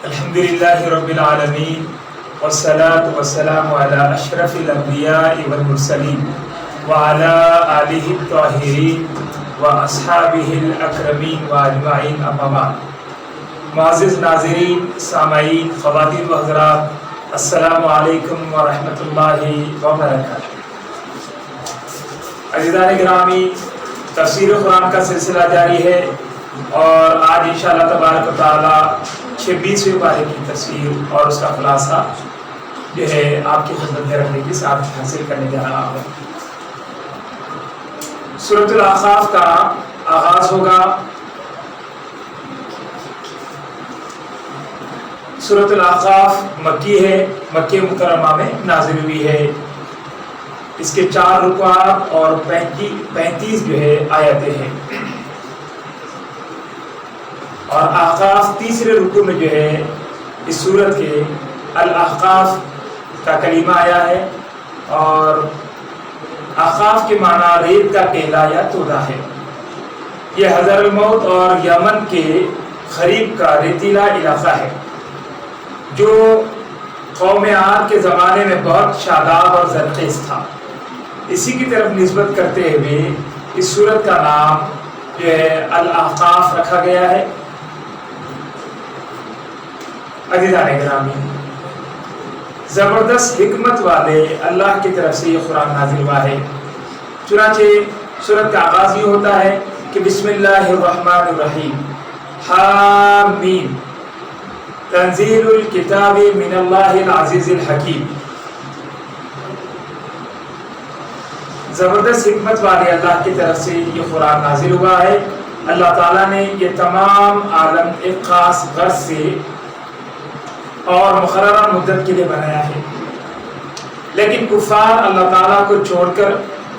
الحمدللہ رب العالمین والصلاة والسلام علی اشرف الانبیاء والمرسلین وعلی آلہ الطاہرین واصحابہ الاکرمین واجمعین اما بعد۔ معزز ناظرین، سامعین، خواتین و حضرات، السلام علیکم ورحمۃ اللہ وبرکاتہ۔ عزیزان گرامی، تفسیر قرآن کا سلسلہ جاری ہے اور آج انشاءاللہ تبارک و تعالی 26ویں پارے کی تفسیر اور اس کا خلاصہ جو ہے آپ کی خدمت میں رکھنے کی سعادت حاصل کرنے جا رہا ہوں۔ سورۃ الاعراف کا آغاز ہوگا۔ سورۃ الاعراف مکی ہے، مکہ مکرمہ میں نازل ہوئی ہے۔ اس کے 4 رکوعات اور 35 جو ہے آیتیں ہیں، اور احقاف تیسرے رکوع میں جو ہے اس سورت کے الاحقاف کا کلمہ آیا ہے، اور احقاف کے معنی ریت کا کہلا یا تودا ہے۔ یہ حضر الموت اور یمن کے قریب کا ریتیلا علاقہ ہے جو قوم عاد کے زمانے میں بہت شاداب اور زرخیز تھا۔ اسی کی طرف نسبت کرتے ہوئے اس سورت کا نام جو ہے الاحقاف رکھا گیا ہے۔ عزیزان گرامی، زبردست حکمت والے اللہ کی طرف سے یہ قرآن نازل ہوا ہے۔ چنانچہ سورت کا آغاز یہ ہوتا ہے کہ بسم اللہ الرحمن الرحیم، حامیم، تنزیل الکتاب من اللہ العزیز الحکیم۔ زبردست حکمت والے اللہ کی طرف سے یہ قرآن نازل ہوا ہے۔ اللہ تعالیٰ نے یہ تمام عالم ایک خاص غرض سے اور مقررہ مدت کے لیے بنایا ہے، لیکن کفار اللہ تعالیٰ کو چھوڑ کر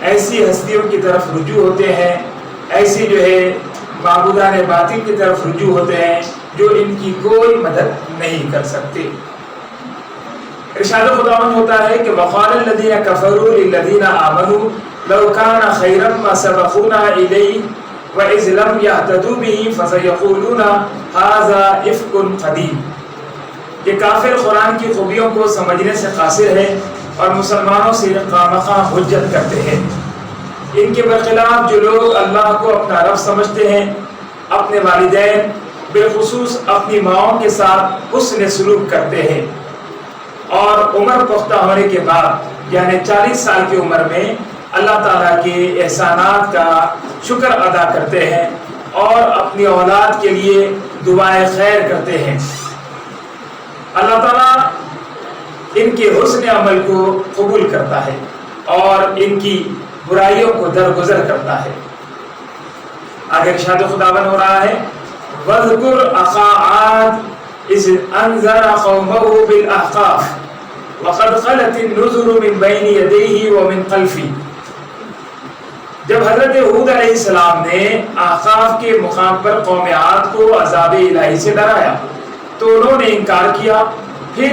ایسی ہستیوں کی طرف رجوع ہوتے ہیں، ایسی جو ہے معبودان باطل کی طرف رجوع ہوتے ہیں جو ان کی کوئی مدد نہیں کر سکتے۔ ارشاد خداوند ہوتا ہے کہ وقال الذین کفروا للذین آمنوا لو کان خیرا ما سبقونا الیہ واذ لم یہتدوا بہ فسیقولون ھذا افک قدیم۔ یہ کافر قرآن کی خوبیوں کو سمجھنے سے قاصر ہے اور مسلمانوں سے خواہ حجت کرتے ہیں۔ ان کے برخلاف جو لوگ اللہ کو اپنا رب سمجھتے ہیں، اپنے والدین بالخصوص اپنی ماؤں کے ساتھ حسن سلوک کرتے ہیں، اور عمر پختہ ہونے کے بعد یعنی 40 سال کی عمر میں اللہ تعالیٰ کے احسانات کا شکر ادا کرتے ہیں اور اپنی اولاد کے لیے دعائیں خیر کرتے ہیں، اللہ تعالیٰ ان کے حسن عمل کو قبول کرتا ہے اور ان کی برائیوں کو درگزر کرتا ہے۔ آگے ارشاد خداوند ہو رہا ہے وَاذْكُرْ أَخَا عَادٍ إِذْ أَنذَرَ قَوْمَهُ بِالْأَحْقَافِ وَقَدْ خَلَتِ النُّذُرُ مِنْ بَيْنِ يَدَيْهِ وَمِنْ خَلْفِهِ۔ جب حضرت ہود علیہ السلام نے احقاف کے مقام پر قوم عاد کو عذاب الہی سے ڈرایا تو انہوں نے انکار کیا، پھر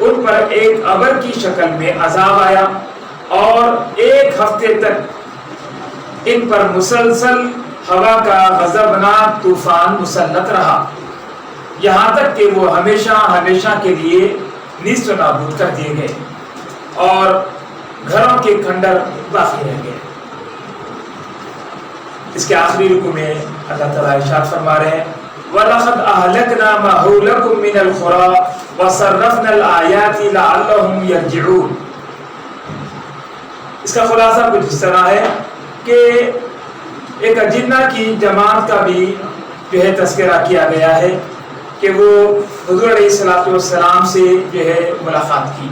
ان پر ایک ابر کی شکل میں عذاب آیا اور 1 ہفتے تک ان پر مسلسل ہوا کا غضبناک طوفان مسلط رہا، یہاں تک کہ وہ ہمیشہ ہمیشہ کے لیے نیست و نابود کر دیے گئے اور گھروں کے کھنڈر باقی رہ گئے۔ اس کے آخری رکوع میں اللہ تعالیٰ ارشاد فرما رہے ہیں وَلَقَدْ أَهْلَكْنَا مَا حَوْلَكُمْ مِنَ الْقُرَىٰ وَصَرَّفْنَا الْآيَاتِ لَعَلَّهُمْ يَرْجِعُونَ۔ اس کا خلاصہ کچھ اس طرح ہے کہ ایک اجنہ کی جماعت کا بھی جو ہے تذکرہ کیا گیا ہے کہ وہ حضور علیہ السلام سے جو ہے ملاقات کی۔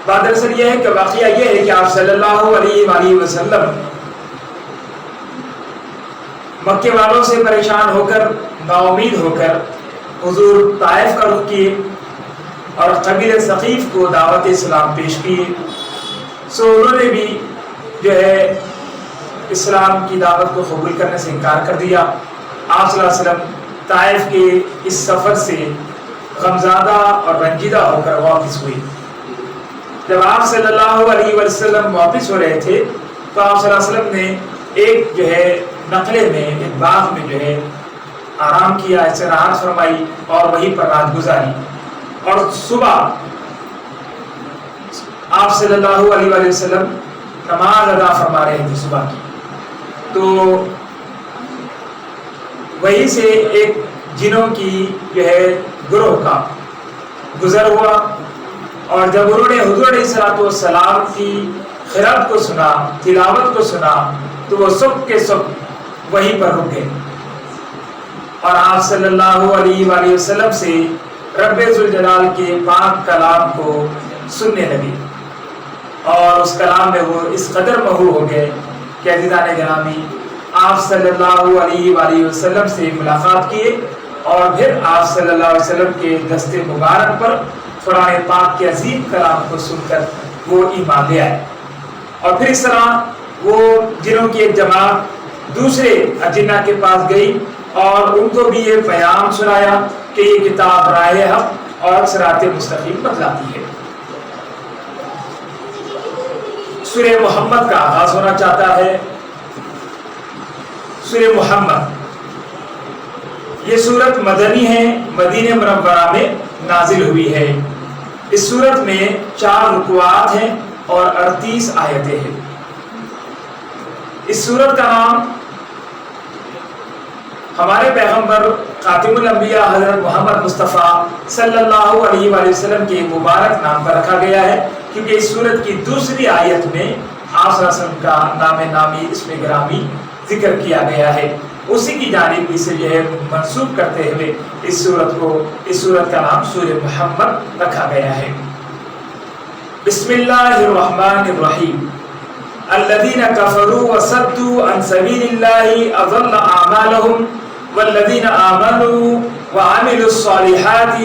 بات دراصل یہ ہے کہ واقعہ یہ ہے کہ آپ صلی اللہ علیہ وآلہ وسلم مکے والوں سے پریشان ہو کر، نا امید ہو کر حضور طائف کا رخ کیے اور قبیلہ ثقیف کو دعوت اسلام پیش کیے۔ سو انہوں نے بھی جو ہے اسلام کی دعوت کو قبول کرنے سے انکار کر دیا۔ آپ صلی اللہ علیہ وسلم طائف کے اس سفر سے غمزدہ اور رنجیدہ ہو کر واپس ہوئے۔ جب آپ صلی اللہ علیہ وسلم واپس ہو رہے تھے تو آپ صلی اللہ علیہ وسلم نے ایک جو ہے نقلے میں، ایک باغ میں جو ہے آرام کیا، استراحت فرمائی اور وہیں پر رات گزاری، اور صبح آپ صلی اللہ علیہ وآلہ وسلم نماز ادا فرما رہے تھے صبح کی، تو وہیں سے ایک جنوں کی جو ہے گروہ کا گزر ہوا، اور جب انہوں نے حضور علیہ الصلوۃ والسلام کی قرأت کو سنا، تلاوت کو سنا، تو وہ سب کے سب وہیں پر رک گئے اور آپ صلی اللہ علیہ وآلہ وسلم سے رب ذوالجلال کے پاک کلام کو سننے لگے، اور اس کلام میں وہ اس قدر محو ہو گئے کہ عزیزان گرامی آپ صلی اللہ علیہ وآلہ وسلم سے ملاقات کیے، اور پھر آپ صلی اللہ علیہ وسلم کے دست مبارک پر قرآن پاک کے عظیم کلام کو سن کر وہ ایمان لے آئے، اور پھر اس طرح وہ جنوں کی ایک جماعت دوسرے اجنہ کے پاس گئی اور ان کو بھی یہ پیام سنایا کہ یہ کتاب راہ حق اور صراط مستقیم بتلاتی ہے۔ سورہ محمد کا آغاز ہونا چاہتا ہے۔ سورہ محمد یہ سورت مدنی ہے، مدینہ منورہ میں نازل ہوئی ہے۔ اس سورت میں 4 رکوعات ہیں اور 38 آیتیں ہیں۔ اس سورت کا نام ہمارے پیغمبر خاتم الانبیاء حضرت محمد مصطفیٰ صلی اللہ علیہ وآلہ وسلم کے مبارک نام پر رکھا گیا ہے، کیونکہ اس سورت کی دوسری آیت میں آپ صلی اللہ علیہ وسلم کا نام نامی اسم گرامی ذکر کیا گیا ہے، اسی کی جانب اسے جو ہے منسوب کرتے ہوئے اس سورت کا نام سورہ محمد رکھا گیا ہے۔ بسم اللہ الرحمن الرحیم۔ الذین کفروا وصدوا عن سبیل اللہ اضل اعمالهم والذین آمنوا وعملوا الصالحات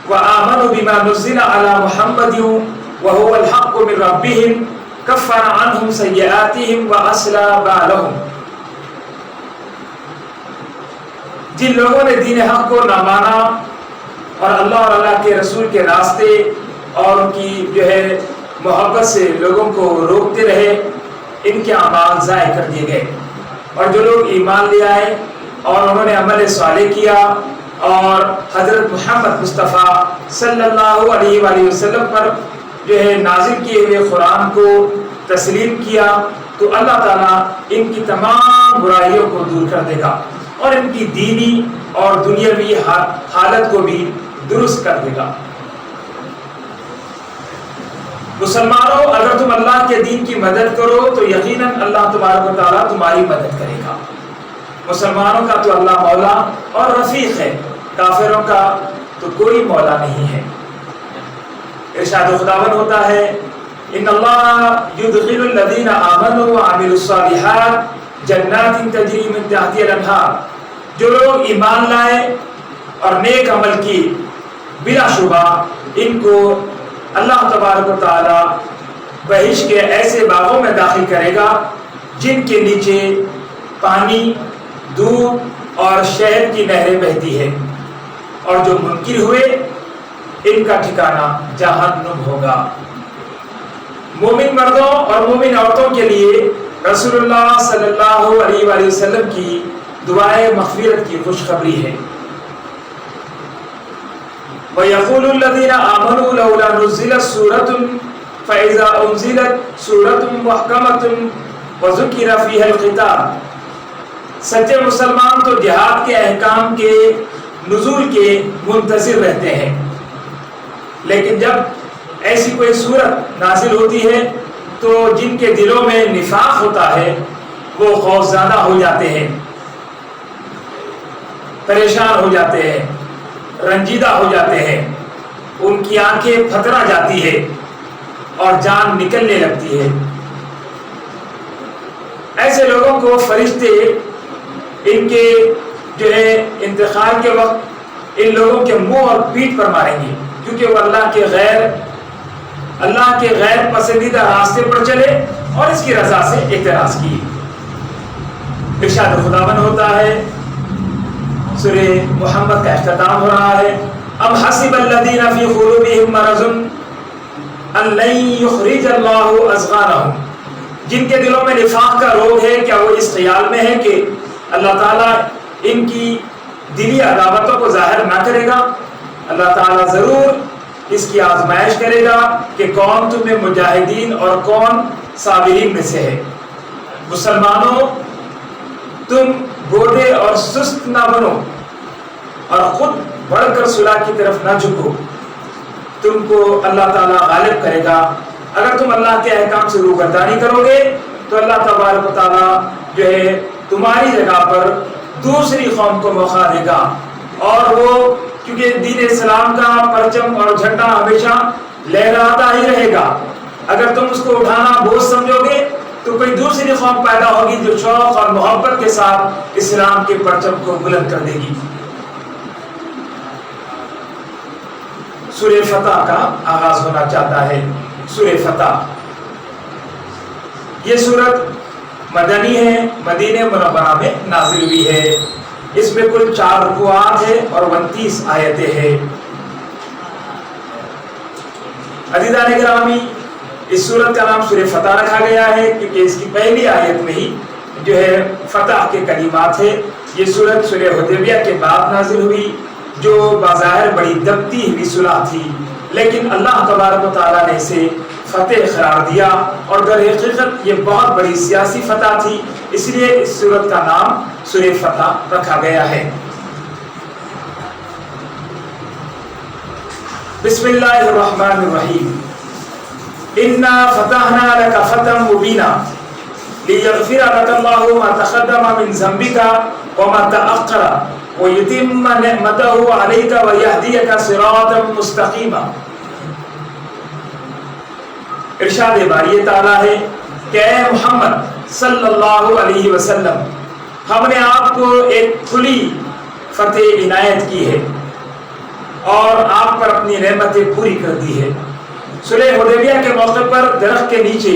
وآمنوا بما نزل على محمد وهو الحق من ربهم کفر عنہم سیئاتہم واصلح بالہم۔ جن لوگوں نے دین حق کو نہ مانا اور اللہ اور اللہ کے رسول کے راستے اور ان کی جو ہے محبت سے لوگوں کو روکتے رہے، ان کے اعمال ضائع کر دیے گئے، اور جو لوگ ایمان لے آئے اور انہوں نے عمل صالح کیا اور حضرت محمد مصطفیٰ صلی اللہ علیہ وآلہ وسلم پر جو ہے نازل کیے ہوئے قرآن کو تسلیم کیا، تو اللہ تعالیٰ ان کی تمام برائیوں کو دور کر دے گا اور ان کی دینی اور دنیاوی حالت کو بھی درست کر دے گا۔ مسلمانوں، اگر تم اللہ کے دین کی مدد کرو تو یقیناً اللہ تبارک و تعالیٰ تمہاری مدد کرے گا۔ مسلمانوں کا تو اللہ مولا اور رفیق ہے، کافروں کا تو کوئی مولا نہیں ہے۔ ارشاد خداوند ہوتا ہے ان اللہ یدخل الذین آمنوا وعملوا الصالحات جنات تجری من تحتها الانہار۔ جو لوگ ایمان لائے اور نیک عمل کی، بلا شبہ ان کو اللہ تبارک و تعالی بہشت کے ایسے باغوں میں داخل کرے گا جن کے نیچے پانی، دودھ اور شہد کی نہریں بہتی ہے، اور جو منکر ہوئے ان کا ٹھکانہ جہنم ہوگا۔ مومن مردوں اور مومن عورتوں کے لیے رسول اللہ صلی اللہ علیہ وآلہ وسلم کی دعائے مغفرت کی خوشخبری ہے۔ وَيَقُولُ الَّذِينَ آمَنُوا لَوْلَا نُزِّلَتْ سُورَةٌ فَإِذَا أُنزِلَتْ سُورَةٌ مُحْكَمَةٌ وَذُكِرَ فِيهَا الْقِتَالُ۔ سچے مسلمان تو جہاد کے احکام کے نزول کے منتظر رہتے ہیں، لیکن جب ایسی کوئی صورت نازل ہوتی ہے تو جن کے دلوں میں نفاق ہوتا ہے وہ خوف زدہ ہو جاتے ہیں، پریشان ہو جاتے ہیں، رنجیدہ ہو جاتے ہیں، ان کی آنکھیں پھترا جاتی ہے اور جان نکلنے لگتی ہے۔ ایسے لوگوں کو فرشتے ان کے جو ہے انتقال کے وقت ان لوگوں کے منہ اور پیٹھ پر ماریں گے، کیونکہ وہ اللہ کے غیر پسندیدہ راستے پر چلے اور اس کی رضا سے اعتراض کیے۔ ارشاد خداوند ہوتا ہے، سورہ محمد کا اختتام ہو رہا ہے، ام حسب الذین فی قلوبہم مرض ان لن یخرج اللہ اضغانہم۔ جن کے دلوں میں نفاق کا روگ ہے، کیا وہ اس خیال میں ہے کہ اللہ تعالیٰ ان کی دلی عداوتوں کو ظاہر نہ کرے گا؟ اللہ تعالیٰ ضرور اس کی آزمائش کرے گا کہ کون تمہیں مجاہدین اور کون صابرین میں سے ہے۔ مسلمانوں، تم بوڑھے اور سست نہ بنو اور خود بڑھ کر صلح کی طرف نہ جھکو، تم کو اللہ تعالیٰ غالب کرے گا۔ اگر تم اللہ کے احکام سے روگردانی کرو گے تو اللہ تبارک و تعالیٰ جو ہے تمہاری جگہ پر دوسری قوم کو موقع دے گا، اور وہ کیونکہ دین اسلام کا پرچم اور جھنڈا ہمیشہ لہراتا ہی رہے گا، اگر تم اس کو اٹھانا بوجھ سمجھو گے تو کوئی دوسری قوم پیدا ہوگی جو شوق اور محبت کے ساتھ اسلام کے پرچم کو بلند کر دے گی۔ سورہ فتح کا آغاز ہونا چاہتا ہے۔ سورہ فتح یہ سورت مدنی ہے، مدینہ منورہ میں نازل ہوئی ہے۔ اس میں کل 4 رکوعات ہے اور 29 آیتیں ہیں۔ عزیزان گرامی، اس سورت کا نام سورہ فتح رکھا گیا ہے کیونکہ اس کی پہلی آیت میں ہی جو ہے فتح کے کلمات ہے۔ یہ سورت سورہ حدیبیہ کے بعد نازل ہوئی، جو بظاہر بڑی دبتی ہوئی صلح تھی، لیکن اللہ تبارک و تعالیٰ نے اسے فتح قرار دیا، اور در حقیقت یہ بہت بڑی سیاسی فتح تھی، اس لیے اس سورت کا نام سورہ فتح رکھا گیا ہے۔ بسم اللہ الرحمن الرحیم۔ انا فتحنا لك فتحا مبینا لیغفر لك اللہ ما تقدم من ذنبك وما تأخر وَيُتِمَّ نِعْمَتَهُ عَلَيْكَ وَيَهْدِيَكَ صِرَاطًا مُسْتَقِيمًا۔ ارشاد باری تعالیٰ ہے کہ اے محمد صلی اللہ علیہ وسلم، ہم نے آپ کو ایک کھلی فتح عنایت کی ہے اور آپ پر اپنی نعمتیں پوری کر دی ہے۔ صلح حدیبیہ کے موقع پر درخت کے نیچے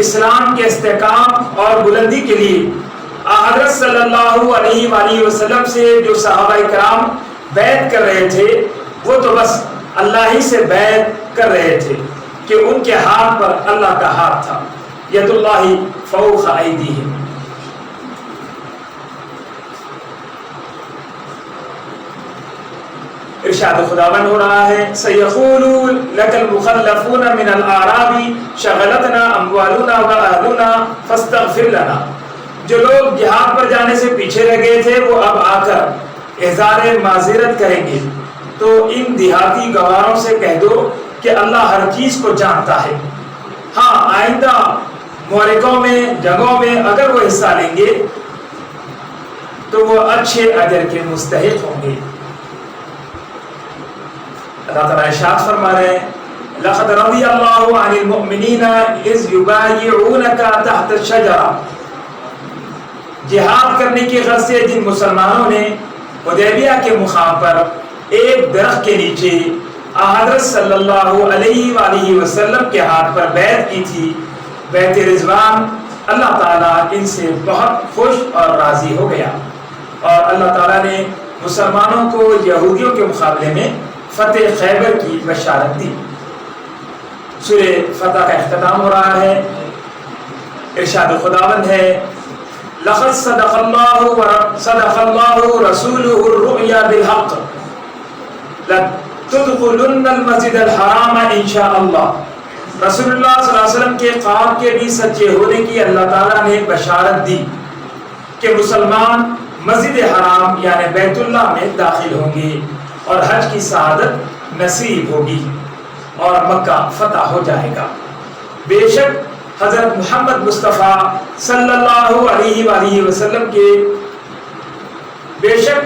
اسلام کے استحکام اور بلندی کے لیے حضرت صلی اللہ علیہ وآلہ وسلم سے جو صحابہ کرام بیعت کر رہے تھے، وہ تو بس اللہ ہی سے بیعت کر رہے تھے کہ ان کے ہاتھ پر اللہ کا ہاتھ تھا، ید اللہ فوق ایدیہم۔ ارشاد خداوند ہو رہا ہے سیقول لک المخلفون من الاعراب شغلتنا اموالنا واہلنا فاستغفر لنا۔ جو لوگ جہاد پر جانے سے پیچھے رہ گئے تھے وہ اب آ کر اظہار معذرت کریں گے، تو ان دیہاتی گواروں سے کہہ دو کہ اللہ ہر چیز کو جانتا ہے۔ ہاں، آئندہ معرکوں میں، جنگوں میں اگر وہ حصہ لیں گے تو وہ اچھے اجر کے مستحق ہوں گے۔ اللہ تعالیٰ ارشاد فرما رہے ہیں لقد رضی اللہ عن المؤمنین اذ یبایعونک تحت الشجرہ۔ جہاد کرنے کی غرض سے جن مسلمانوں نے حدیبیہ کے مقام پر ایک درخت کے نیچے حضرت صلی اللہ علیہ وآلہ وسلم کے ہاتھ پر بیعت کی تھی، بیعت رضوان، اللہ تعالیٰ ان سے بہت خوش اور راضی ہو گیا، اور اللہ تعالیٰ نے مسلمانوں کو یہودیوں کے مقابلے میں فتح خیبر کی بشارت دی۔ سورہ فتح کا اختتام ہو رہا ہے۔ ارشاد خداوند ہے لقد صدق اللہ رسولہ الرؤیا بالحق لتدخلن المسجد الحرام انشاء اللہ۔ رسول اللہ صلی اللہ علیہ وسلم کے خواب کے بھی سچے ہونے کی اللہ تعالیٰ نے بشارت دی کہ مسلمان مسجد حرام یعنی بیت اللہ میں داخل ہوں گے اور حج کی سعادت نصیب ہوگی اور مکہ فتح ہو جائے گا۔ بے شک حضرت محمد مصطفیٰ صلی اللہ علیہ وآلہ وسلم کے بے شک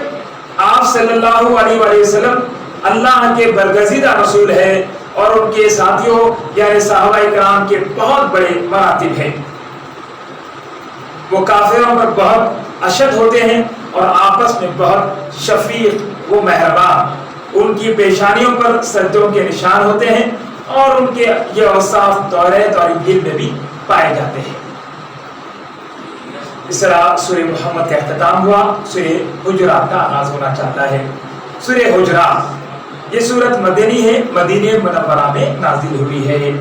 آپ صلی اللہ علیہ وآلہ وسلم اللہ کے برگزیدہ رسول ہے، اور ان کے ساتھیوں یعنی صحابہ کرام کے بہت بڑے مراتب ہیں۔ وہ کافروں پر بہت اشد ہوتے ہیں اور آپس میں بہت شفیق و مہربان، ان کی پیشانیوں پر سجدوں کے نشان ہوتے ہیں، اور ان کے یہ اوصاف توریت اور انجیل میں بھی پائے جاتے ہیں۔ اس طرح سورہ محمد کا اختتام ہوا، سورہ حجرات کا آغاز ہونا چاہتا ہے۔ سورہ حجرات یہ سورت مدنی ہے، مدینہ منورہ میں نازل ہوئی ہے۔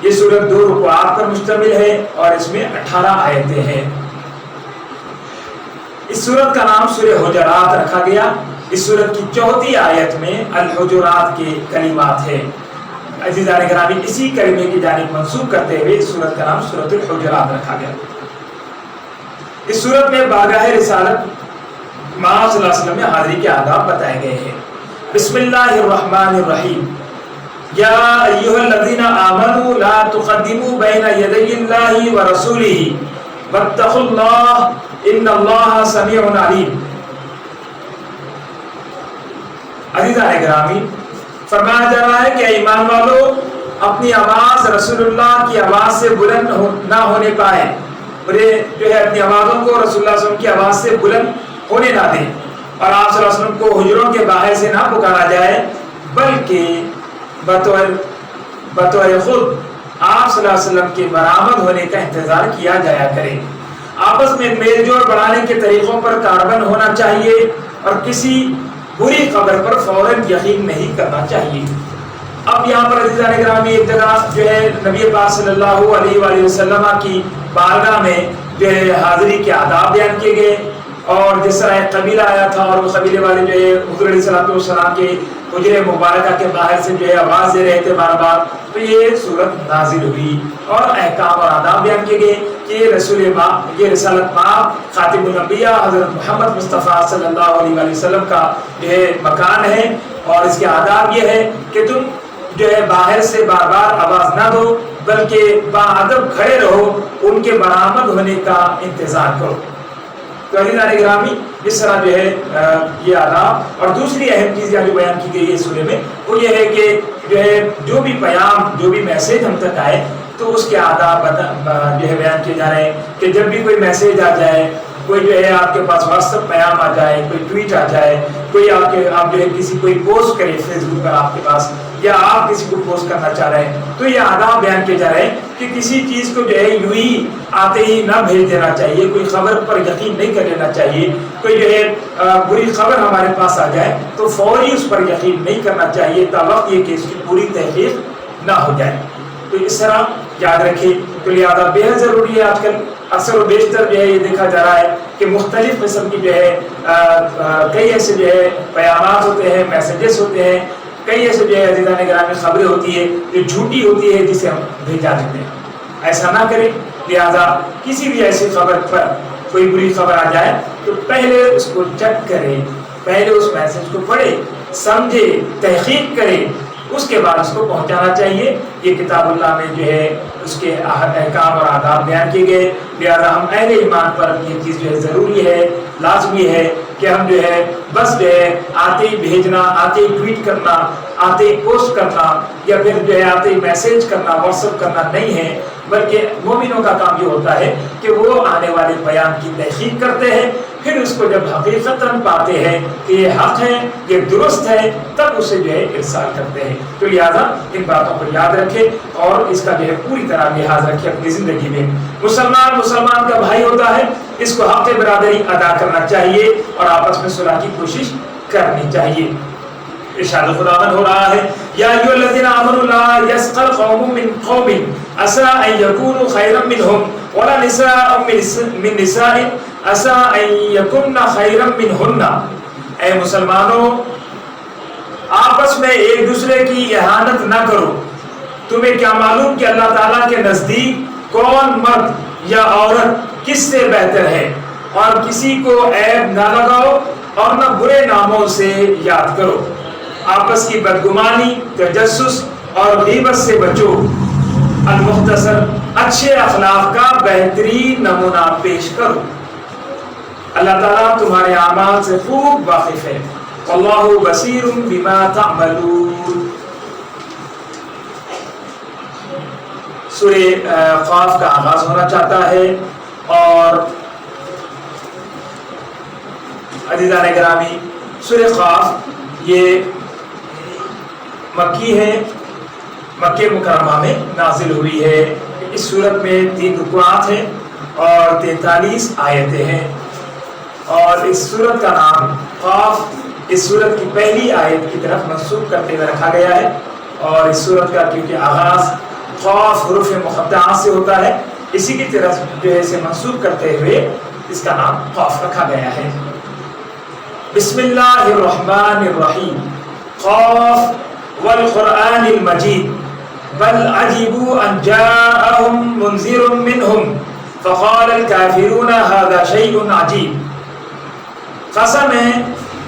یہ سورت 2 رکوعات پر مشتمل ہے اور اس میں 18 آیتیں ہیں۔ اس سورت کا نام سورہ حجرات رکھا گیا۔ اس سورت کی 4 آیت میں الحجرات کے کلمات ہیں۔ عزیزان گرامی، اسی کلمے کی جانب منسوب کرتے ہوئے اس سورت کا نام سورۃ الحجرات رکھا گیا۔ اس سورت میں بارگاہ رسالت محمد صلی اللہ علیہ وسلم میں حاضری کے آداب بتائے گئے ہیں۔ بسم اللہ الرحمن الرحیم، یا ایھا الذین آمنوا لا تقدموا بین یدی اللہ ورسولہ واتقوا اللہ ان اللہ سمیع علیم۔ عزیزان گرامی، فرمایا جا رہا ہے کہ ایمان والو اپنی آواز رسول اللہ کی آواز سے بلند نہ ہونے پائے، اور جو ہے اپنی آوازوں کو رسول اللہ صلی اللہ علیہ وسلم کی آواز سے بلند ہونے نہ دیں، اور آپ صلی اللہ علیہ وسلم کو حجروں کے باہر سے نہ پکارا جائے، بلکہ بطور خود آپ صلی اللہ علیہ وسلم کے برآمد ہونے کا انتظار کیا جایا کرے۔ آپس میں میل جول بڑھانے کے طریقوں پر کاربند ہونا چاہیے، اور کسی بری خبر پر فوراً یقین نہیں کرنا چاہیے۔ اب یہاں پر عزیزان گرامی ایک جگہ جو ہے نبی پاک صلی اللہ علیہ وآلہ وسلم کی بارگاہ میں جو ہے حاضری کے آداب بیان کیے گئے، اور جس طرح ایک قبیلہ آیا تھا اور وہ قبیلے والے جو ہے حضور علیہ السلام کے حجرے مبارکہ کے باہر سے جو ہے آواز دے رہے تھے بار بار، تو یہ صورت نازل ہوئی اور احکام اور آداب بیان کیے گئے کہ یہ رسالت پاک خاتم الانبیاء حضرت محمد مصطفیٰ صلی اللہ علیہ وآلہ وسلم کا جو ہے مکان ہے، اور اس کے آداب یہ ہے کہ تم جو ہے باہر سے بار بار آواز نہ دو، بلکہ باادب کھڑے رہو، ان کے برآمد ہونے کا انتظار کرو۔ تو عزیزان گرامی، اس طرح جو ہے یہ آداب، اور دوسری اہم چیز جو بیان کی گئی ہے سورے میں وہ یہ ہے کہ جو بھی پیام، جو بھی میسیج ہم تک آئے تو اس کے آداب جو ہے بیان کیے جا رہے ہیں کہ جب بھی کوئی میسیج آ جائے، کوئی جو ہے آپ کے پاس واٹس ایپ پیام آ جائے، کوئی ٹویٹ آ جائے، کوئی آپ جو ہے کسی کوئی پوسٹ کرے فیس بک پر آپ کے پاس، یا آپ کسی کو پوسٹ کرنا چاہ رہے ہیں، تو یہ آداب بیان کیے جا رہے ہیں کہ کسی چیز کو جو ہے یوں ہی آتے ہی نہ بھیج دینا چاہیے، کوئی خبر پر یقین نہیں کر لینا چاہیے، کوئی جو ہے بری خبر ہمارے پاس آ جائے تو فوری اس پر یقین نہیں کرنا چاہیے تاوقت یہ کہ اس کی پوری تحقیق نہ ہو جائے۔ تو اس طرح یاد رکھیں، تو لہٰذا بے حد ضروری ہے۔ آج کل اکثر و بیشتر جو ہے یہ دیکھا جا رہا ہے کہ مختلف قسم کی جو ہے کئی ایسے جو ہے پیامات ہوتے ہیں، میسیجز ہوتے ہیں، کئی ایسے جو ہے عزیزان گرامی خبریں ہوتی ہے جو جھوٹی ہوتی ہے جسے ہم بھیجا دیتے ہیں۔ ایسا نہ کریں، لہٰذا کسی بھی ایسی خبر پر کوئی بری خبر آ جائے تو پہلے اس کو چیک کرے، پہلے اس میسیج کو پڑھے، سمجھے، تحقیق کرے، اس کے بعد اس کو پہنچانا چاہیے۔ یہ کتاب اللہ میں جو ہے اس کے احکام اور آداب بیان کیے گئے، لہٰذا ہم اہل ایمان پر یہ چیز جو ہے ضروری ہے، لازمی ہے کہ ہم جو ہے بس جو ہے آتے ہی بھیجنا، آتے ہی ٹویٹ کرنا، آتے ہی پوسٹ کرنا، یا پھر جو ہے آتے ہی میسیج کرنا، واٹس ایپ کرنا نہیں ہے، بلکہ مومنوں کا کام یہ ہوتا ہے کہ وہ آنے والے بیان کی تحقیق کرتے ہیں، پھر اس کو جب حقیقتاً پاتے ہیں کہ یہ حق ہے، یہ درست ہے، تب اسے جو ہے ارسال کرتے ہیں۔ تو لہٰذا ان باتوں کو یاد رکھے اور اس کا جو ہے پوری طرح لحاظ رکھے اپنی زندگی میں۔ مسلمان کا بھائی ہوتا ہے، اس کو حق برادری ادا کرنا چاہیے اور آپس میں صلح کی کوشش کرنی چاہیے۔ ارشاد خداوند ہو رہا ہے، یا ایھا الذین آمنوا لا یسخر قوم من قوم عسى ان یکونوا خیرا منهم ولا نساء من نساء عسى ان یکن خیرا منهن۔ اے مسلمانوں، آپس میں ایک دوسرے کی اہانت نہ کرو۔ تمہیں کیا معلوم کہ اللہ تعالیٰ کے نزدیک کون مرد یا عورت کس سے بہتر ہے، اور کسی کو عیب نہ لگاؤ اور نہ برے ناموں سے یاد کرو۔ آپس کی بدگمانی، تجسس اور غیبت سے بچو۔ المختصر، اچھے اخلاق کا بہترین نمونہ پیش کرو۔ اللہ تعالیٰ تمہارے اعمال سے خوب واقف ہے۔ واللہ بصیر بما تعملون۔ سورہ قاف کا آغاز ہونا چاہتا ہے، اور عزیزان گرامی سورہ قاف یہ مکی ہے، مکہ مکرمہ میں نازل ہوئی ہے۔ اس سورت میں 3 رکوعات ہیں اور 43 آیتیں ہیں، اور اس سورت کا نام قاف اس سورت کی پہلی آیت کی طرف منسوب کرتے ہوئے رکھا گیا ہے، اور اس سورت کا کیونکہ آغاز قاف حروف مقطعات سے ہوتا ہے، اسی کی طرف جو ہے اسے منسوب کرتے ہوئے اس کا نام قاف رکھا گیا ہے۔ بسم اللہ الرحمن الرحیم، قاف والقرآن المجید، بل عجبوا ان جاءهم منذر منهم فقال الكافرون هذا شيء عجیب۔ قسم ہے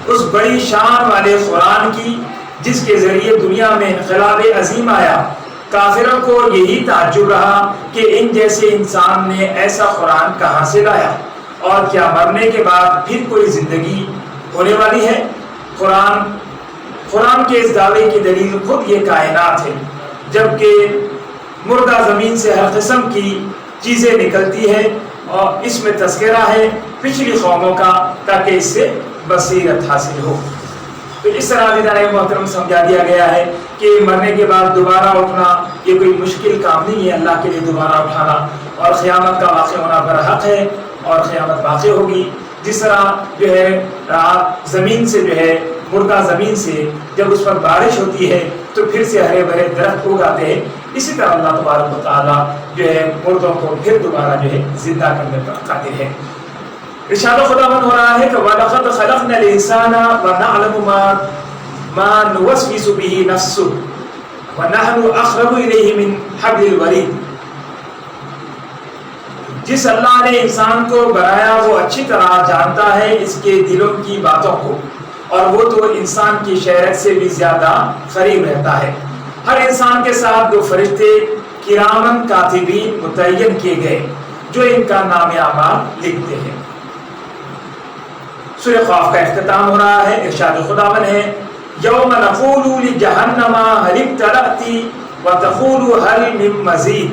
اس بڑی شان والے قرآن کی جس کے ذریعے دنیا میں انقلاب عظیم آیا، کافروں کو یہی تعجب رہا کہ ان جیسے انسان نے ایسا قرآن کہاں سے لایا، اور کیا مرنے کے بعد پھر کوئی زندگی ہونے والی ہے؟ قرآن کے اس دعوے کی دلیل خود یہ کائنات ہے، جبکہ مردہ زمین سے ہر قسم کی چیزیں نکلتی ہیں، اور اس میں تذکرہ ہے پچھلی قوموں کا تاکہ اس سے بصیرت حاصل ہو۔ تو اس طرح بھی محترم سمجھا دیا گیا ہے کہ مرنے کے بعد دوبارہ اٹھنا یہ کوئی مشکل کام نہیں ہے اللہ کے لیے دوبارہ اٹھانا، اور قیامت کا واقع ہونا برحق ہے اور قیامت واقع ہوگی۔ جس طرح جو ہے زمین سے جو ہے مردہ زمین سے جب اس پر بارش ہوتی ہے تو پھر سے ہرے بھرے درخت اگ آتے ہیں، اسی طرح اللہ تبارک و تعالیٰ جو ہے مردوں کو پھر دوبارہ جو ہے زندہ کرنے پر قادر ہے۔ ارشاد خداوند ہو رہا ہے کہ وَلَقَدْ خَلَقْنَا الْإِنسَانَ وَنَعْلَمُ مَا نُوَسْوِسُ بِهِ نَفْسُهُ وَنَحْنُ أَقْرَبُ إِلَيْهِ مِنْ حَبْلِ الْوَرِيدِ۔ جس اللہ نے انسان کو بنایا وہ اچھی طرح جانتا ہے اس کے دلوں کی باتوں کو، اور وہ تو انسان کی شہرت سے بھی زیادہ قریب رہتا ہے۔ ہر انسان کے ساتھ دو فرشتے کرامن کاتبین متعین کیے گئے جو ان کا نام اعمال لکھتے ہیں۔ سورہ قاف کا اختتام ہو رہا ہے، ارشاد خداوند ہے یوم نقول لجہنم هل امتلأت وتقول هل من مزید۔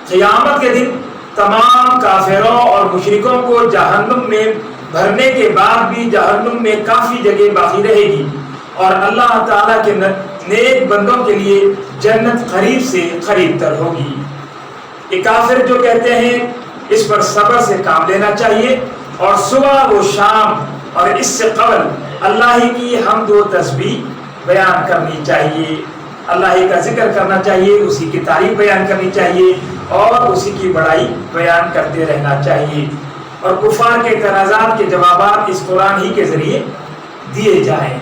قیامت کے دن تمام کافروں اور مشرکوں کو جہنم میں بھرنے کے بعد بھی جہنم میں کافی جگہ باقی رہے گی، اور اللہ تعالیٰ کے نیک بندوں کے لیے جنت قریب سے قریب تر ہوگی۔ یہ کافر جو کہتے ہیں اس پر صبر سے کام لینا چاہیے، اور صبح و شام اور اس سے قبل اللہ ہی کی حمد و تسبیح بیان کرنی چاہیے، اللہ ہی کا ذکر کرنا چاہیے، اسی کی تعریف بیان کرنی چاہیے، اور اسی کی بڑائی بیان کرتے رہنا چاہیے، اور کفار کے اعتراضات کے جوابات اس قرآن ہی کے ذریعے دیے جائیں۔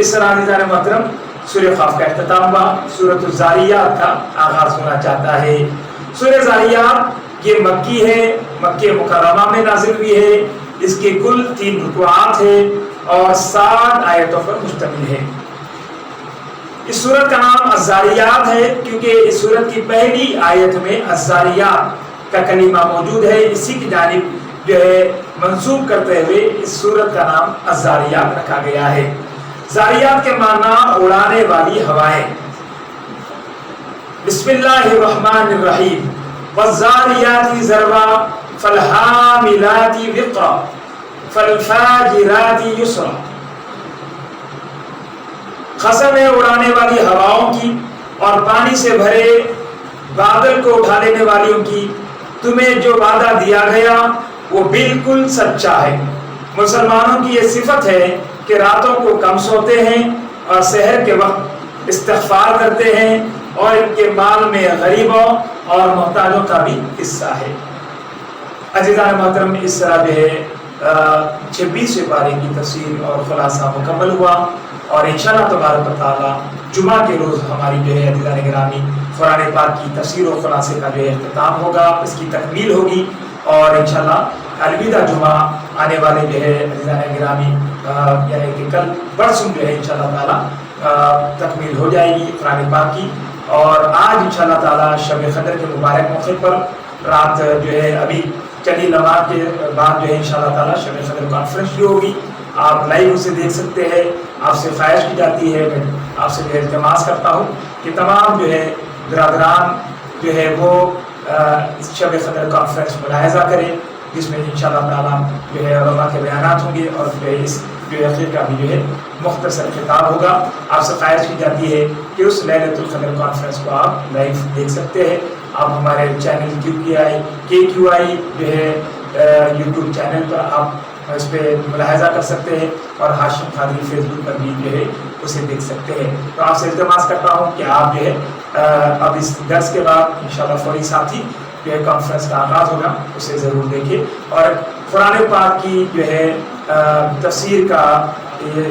اس طرح نظار محترم سورہ قاف کا اختتام ہوا، سورۃ الزاریات کا آغاز ہونا چاہتا ہے۔ سورہ زاریات یہ مکی ہے، مکہ مکرمہ میں نازل ہوئی ہے، اس کے کل 3 رکوعات ہیں اور 7 آیتوں پر مشتمل ہے۔ اس سورت کا نام الزاریات ہے کیونکہ اس سورت کی پہلی آیت میں الزاریات کا کلمہ موجود ہے، اسی کی جانب جو ہے منسوب کرتے ہوئے اس سورت کا نام الزاریات رکھا گیا ہے۔ زاریات کے معنی اڑانے والی ہوائیں۔ بسم اللہ الرحمن الرحیم، والزاریات ذروا فالحاملات وقرا فالفاجرات یسرا۔ قسم ہے اڑانے والی ہواؤں کی اور پانی سے بھرے بادل کو اٹھا لینے والیوں کی، تمہیں جو وعدہ دیا گیا وہ بالکل سچا ہے۔ مسلمانوں کی یہ صفت ہے کہ راتوں کو کم سوتے ہیں اور سحر کے وقت استغفار کرتے ہیں، اور ان کے مال میں غریبوں اور محتاجوں کا بھی حصہ ہے۔ عزیزان محترم، اس طرح جو ہے 26ویں پارے کی تفسیر اور خلاصہ مکمل ہوا، اور انشاءاللہ تبارک و تعالی جمعہ کے روز ہماری جو ہے عزیزان گرامی قرآن پاک کی تفسیر و خلاصے کا جو ہے اختتام ہوگا، اس کی تکمیل ہوگی، اور انشاءاللہ الوداع جمعہ آنے والے جو ہے عزیزان گرامی یعنی کہ کل پرسوں جو ہے انشاءاللہ تعالی تکمیل ہو جائے گی قرآن پاک کی۔ اور آج انشاءاللہ تعالی شب قدر کے مبارک موقع پر رات جو ہے ابھی چلی نماز کے بعد جو ہے انشاءاللہ تعالی شب قدر کانفرنس شروع ہوگی، آپ لائیو اسے دیکھ سکتے ہیں۔ آپ سے خواہش کی جاتی ہے، میں آپ سے جو التماس کرتا ہوں کہ تمام جو ہے برادران جو ہے وہ شب قدر کانفرنس ملاحظہ کریں، جس میں انشاءاللہ تعالی جو ہے علماء کے بیانات ہوں گے، اور جو ہے اس جو ہے کا بھی جو ہے مختصر خطاب ہوگا۔ آپ سے خواہش کی جاتی ہے کہ اس لیلۃ القدر کانفرنس کو آپ لائیو دیکھ سکتے ہیں۔ آپ ہمارے چینل KQI جو ہے یوٹیوب چینل پر آپ اس پہ ملاحظہ کر سکتے ہیں، اور ہاشم قادری فیس بک پر بھی جو ہے اسے دیکھ سکتے ہیں۔ تو آپ سے التماس کرتا ہوں کہ آپ جو ہے اب اس درس کے بعد انشاءاللہ فوری ساتھی جو ہے کانفرنس کا آغاز ہوگا، اسے ضرور دیکھیں، اور قرآن پاک کی جو ہے تفسیر کا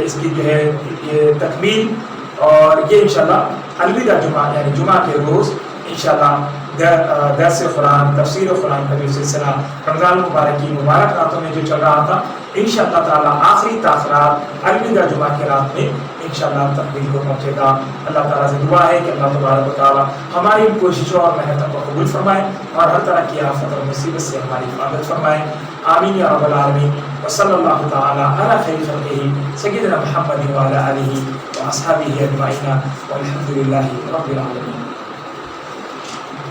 اس کی جو ہے یہ تکمیل، اور یہ انشاءاللہ الوداع جمعہ یعنی جمعہ کے روز انشاءاللہ درس قرآن، تفسیر قرآن کا جو سلسلہ رمضان المبارک کی مبارک راتوں میں جو چل رہا تھا، انشاءاللہ تعالیٰ آخری تاخیرات الوداع جمعہ کے رات میں انشاءاللہ تقبیل کو پہنچے گا۔ اللہ تعالیٰ سے دعا ہے کہ اللہ تبارک و تعالیٰ ہماری ان کوششوں اور محنتوں کو قبول فرمائے اور ہر طرح کی آفت اور مصیبت سے ہماری حفاظت فرمائے، آمین یا رب العالمین۔ وصلی اللہ تعالیٰ علی خیر خلقہ سیدنا محمد وعلی آلہ واصحابہ اجمعین والحمد للہ رب العالمین۔